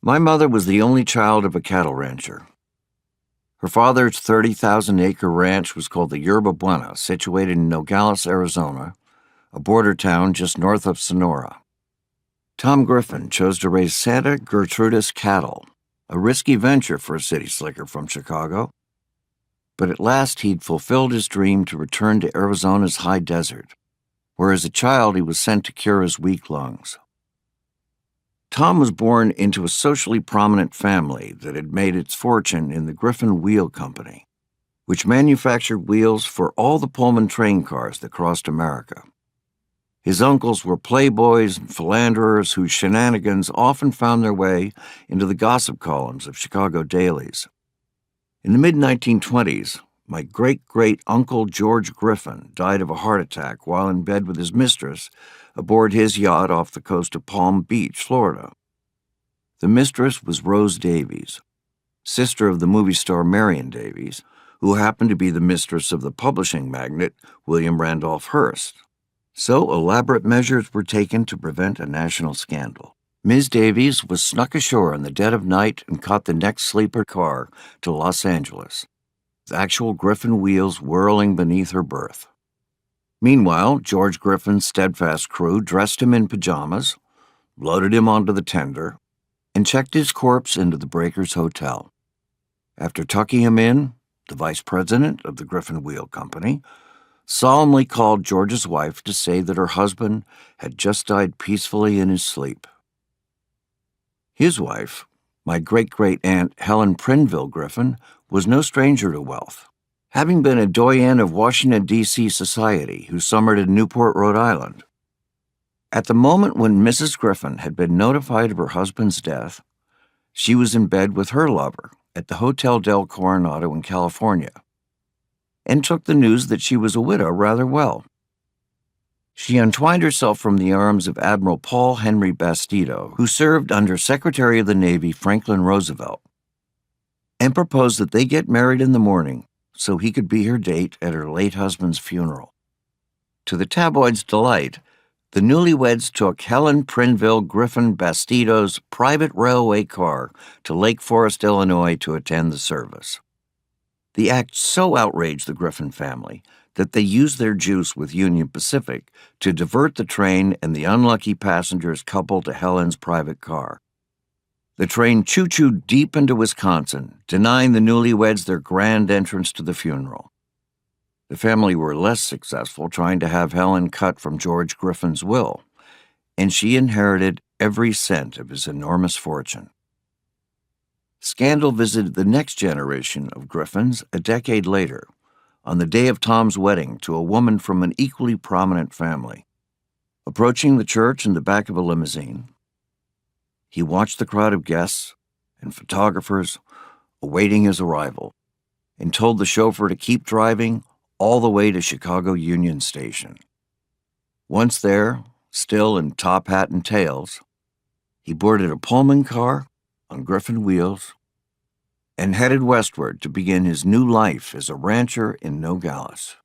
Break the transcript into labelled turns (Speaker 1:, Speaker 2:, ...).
Speaker 1: My mother was the only child of a cattle rancher. Her father's 30,000-acre ranch was called the Yerba Buena, situated in Nogales, Arizona, a border town just north of Sonora. Tom Griffin chose to raise Santa Gertrudis cattle, a risky venture for a city slicker from Chicago. But at last he'd fulfilled his dream to return to Arizona's high desert, where as a child he was sent to cure his weak lungs. Tom was born into a socially prominent family that had made its fortune in the Griffin Wheel Company, which manufactured wheels for all the Pullman train cars that crossed America. His uncles were playboys and philanderers whose shenanigans often found their way into the gossip columns of Chicago dailies. In the mid-1920s, my great-great-uncle George Griffin died of a heart attack while in bed with his mistress aboard his yacht off the coast of Palm Beach, Florida. The mistress was Rose Davies, sister of the movie star Marion Davies, who happened to be the mistress of the publishing magnate William Randolph Hearst. So elaborate measures were taken to prevent a national scandal. Ms. Davies was snuck ashore in the dead of night and caught the next sleeper car to Los Angeles, with actual Griffin wheels whirling beneath her berth. Meanwhile, George Griffin's steadfast crew dressed him in pajamas, loaded him onto the tender, and checked his corpse into the Breakers Hotel. After tucking him in, the vice president of the Griffin Wheel Company solemnly called George's wife to say that her husband had just died peacefully in his sleep. His wife, my great-great-aunt Helen Prinville Griffin, was no stranger to wealth, having been a doyen of Washington, D.C. society who summered in Newport, Rhode Island. At the moment when Mrs. Griffin had been notified of her husband's death, she was in bed with her lover at the Hotel del Coronado in California, and took the news that she was a widow rather well. She untwined herself from the arms of Admiral Paul Henry Bastido, who served under Secretary of the Navy Franklin Roosevelt, and proposed that they get married in the morning so he could be her date at her late husband's funeral. To the tabloid's delight, the newlyweds took Helen Prinville Griffin Bastido's private railway car to Lake Forest, Illinois to attend the service. The act so outraged the Griffin family that they used their juice with Union Pacific to divert the train and the unlucky passengers coupled to Helen's private car. The train choo-chooed deep into Wisconsin, denying the newlyweds their grand entrance to the funeral. The family were less successful trying to have Helen cut from George Griffin's will, and she inherited every cent of his enormous fortune. Scandal visited the next generation of Griffins a decade later, on the day of Tom's wedding to a woman from an equally prominent family. Approaching the church in the back of a limousine, he watched the crowd of guests and photographers awaiting his arrival and told the chauffeur to keep driving all the way to Chicago Union Station. Once there, still in top hat and tails, he boarded a Pullman car on Griffin wheels and headed westward to begin his new life as a rancher in Nogales.